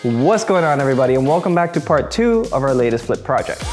What's going on, everybody, and welcome back to part 2 of our latest flip project.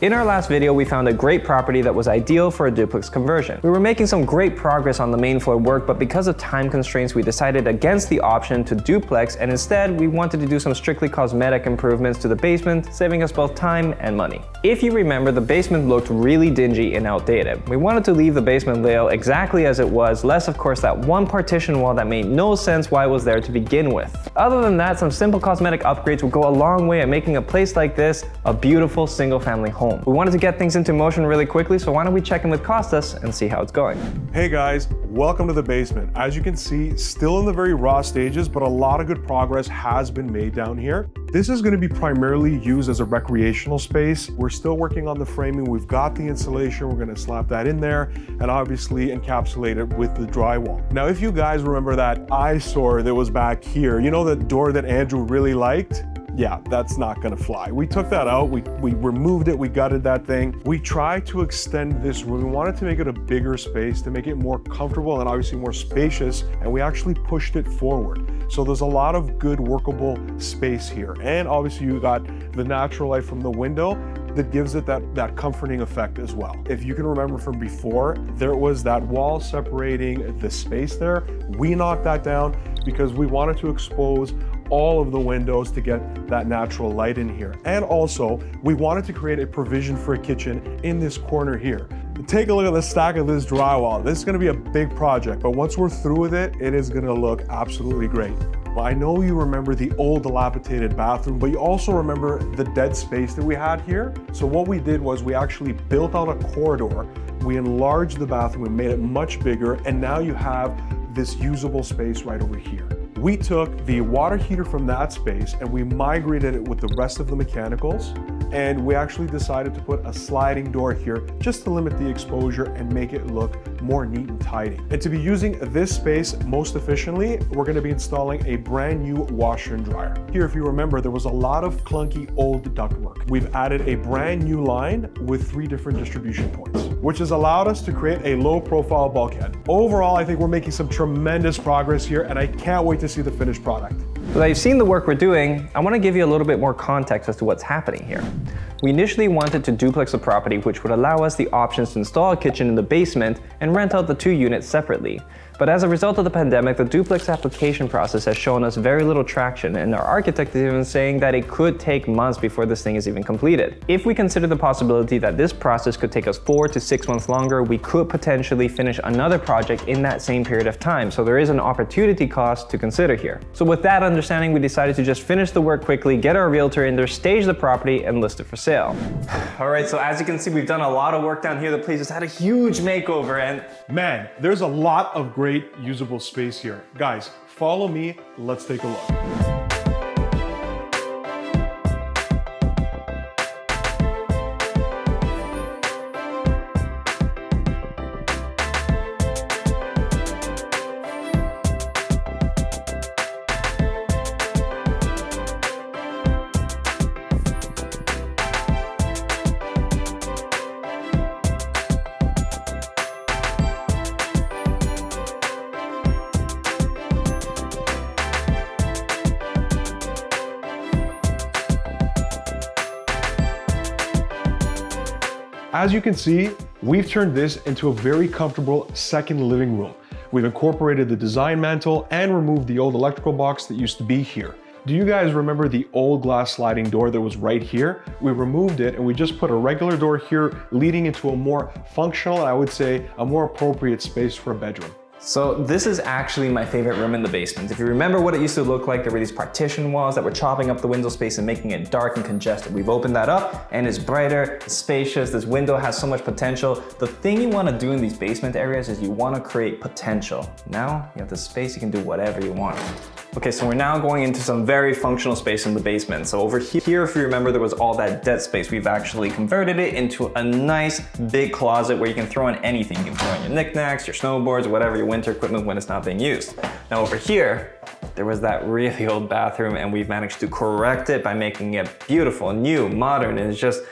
In our last video, we found a great property that was ideal for a duplex conversion. We were making some great progress on the main floor work, but because of time constraints, we decided against the option to duplex, and instead we wanted to do some strictly cosmetic improvements to the basement, saving us both time and money. If you remember, the basement looked really dingy and outdated. We wanted to leave the basement layout exactly as it was, less of course that one partition wall that made no sense why it was there to begin with. Other than that, some simple cosmetic upgrades would go a long way at making a place like this a beautiful single-family home. We wanted to get things into motion really quickly, so why don't we check in with Costas and see how it's going. Hey guys, welcome to the basement. As you can see, still in the very raw stages, but a lot of good progress has been made down here. This is going to be primarily used as a recreational space. We're still working on the framing. We've got the insulation. We're going to slap that in there and obviously encapsulate it with the drywall. Now, if you guys remember that eyesore that was back here, you know, the door that Andrew really liked? Yeah, that's not gonna fly. We took that out, we removed it, we gutted that thing. We tried to extend this room. We wanted to make it a bigger space, to make it more comfortable and obviously more spacious, and we actually pushed it forward. So there's a lot of good workable space here. And obviously you got the natural light from the window that gives it that comforting effect as well. If you can remember from before, there was that wall separating the space there. We knocked that down because we wanted to expose all of the windows to get that natural light in here. And also, we wanted to create a provision for a kitchen in this corner here. Take a look at the stack of this drywall. This is gonna be a big project, but once we're through with it, it is gonna look absolutely great. Well, I know you remember the old dilapidated bathroom, but you also remember the dead space that we had here. So what we did was we actually built out a corridor. We enlarged the bathroom, we made it much bigger, and now you have this usable space right over here. We took the water heater from that space and we migrated it with the rest of the mechanicals, and we actually decided to put a sliding door here just to limit the exposure and make it look more neat and tidy. And to be using this space most efficiently, we're going to be installing a brand new washer and dryer. Here, if you remember, there was a lot of clunky old ductwork. We've added a brand new line with 3 different distribution points, which has allowed us to create a low profile bulkhead. Overall, I think we're making some tremendous progress here, and I can't wait to see the finished product. So that you've seen the work we're doing, I want to give you a little bit more context as to what's happening here. We initially wanted to duplex the property, which would allow us the options to install a kitchen in the basement and rent out the 2 units separately. But as a result of the pandemic, the duplex application process has shown us very little traction, and our architect is even saying that it could take months before this thing is even completed. If we consider the possibility that this process could take us 4 to 6 months longer, we could potentially finish another project in that same period of time. So there is an opportunity cost to consider here. So with that understanding, we decided to just finish the work quickly, get our realtor in there, stage the property, and list it for sale. All right, so as you can see, we've done a lot of work down here. The place has had a huge makeover, and man, there's a lot of great usable space here. Guys, follow me, let's take a look. As you can see, we've turned this into a very comfortable second living room. We've incorporated the design mantle and removed the old electrical box that used to be here. Do you guys remember the old glass sliding door that was right here? We removed it and we just put a regular door here, leading into a more functional, and I would say a more appropriate space for a bedroom. So this is actually my favorite room in the basement. If you remember what it used to look like, there were these partition walls that were chopping up the window space and making it dark and congested. We've opened that up and it's brighter, it's spacious. This window has so much potential. The thing you want to do in these basement areas is you want to create potential. Now you have the space, you can do whatever you want. Okay, so we're now going into some very functional space in the basement. So over here, if you remember, there was all that dead space. We've actually converted it into a nice big closet where you can throw in anything. You can throw in your knickknacks, your snowboards, whatever, your winter equipment when it's not being used. Now over here, there was that really old bathroom and we've managed to correct it by making it beautiful, new, modern, and it's just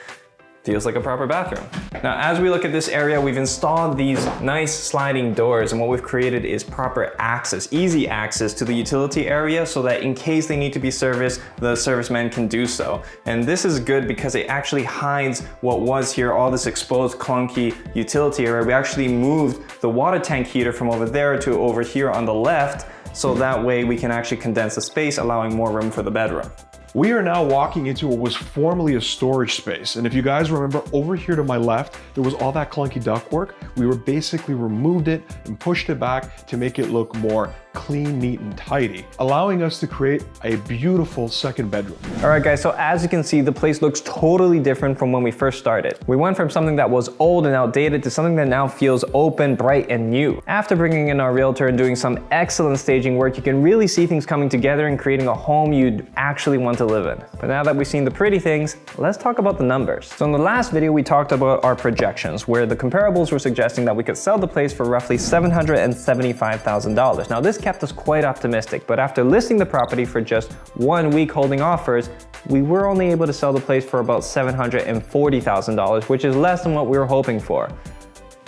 Feels like a proper bathroom. Now, as we look at this area, we've installed these nice sliding doors, and what we've created is proper access, easy access to the utility area so that in case they need to be serviced, the serviceman can do so. And this is good because it actually hides what was here, all this exposed clunky utility area. We actually moved the water tank heater from over there to over here on the left, so that way we can actually condense the space, allowing more room for the bedroom. We are now walking into what was formerly a storage space. And if you guys remember, over here to my left, there was all that clunky ductwork. We were basically removed it and pushed it back to make it look more clean, neat, and tidy, allowing us to create a beautiful second bedroom. All right, guys, so as you can see, the place looks totally different from when we first started. We went from something that was old and outdated to something that now feels open, bright, and new. After bringing in our realtor and doing some excellent staging work, you can really see things coming together and creating a home you'd actually want to live in. But now that we've seen the pretty things, let's talk about the numbers. So in the last video, we talked about our projections, where the comparables were suggesting that we could sell the place for roughly $775,000. Now, this kept us quite optimistic, but after listing the property for just 1 week holding offers, we were only able to sell the place for about $740,000, which is less than what we were hoping for.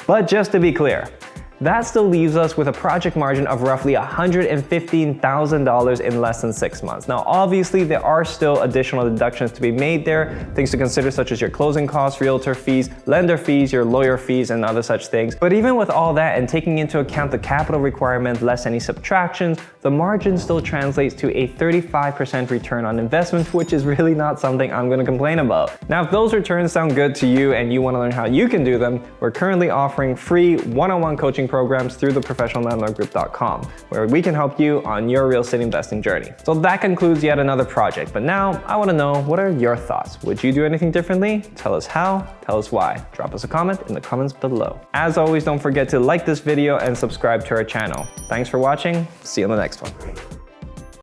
But just to be clear, that still leaves us with a project margin of roughly $115,000 in less than 6 months. Now, obviously, there are still additional deductions to be made there, things to consider such as your closing costs, realtor fees, lender fees, your lawyer fees, and other such things. But even with all that and taking into account the capital requirement less any subtractions, the margin still translates to a 35% return on investment, which is really not something I'm going to complain about. Now, if those returns sound good to you and you want to learn how you can do them, we're currently offering free one-on-one coaching programs through the professionallandlordgroup.com, where we can help you on your real estate investing journey. So that concludes yet another project, but now I want to know, what are your thoughts? Would you do anything differently? Tell us how, tell us why. Drop us a comment in the comments below. As always, don't forget to like this video and subscribe to our channel. Thanks for watching. See you on the next one.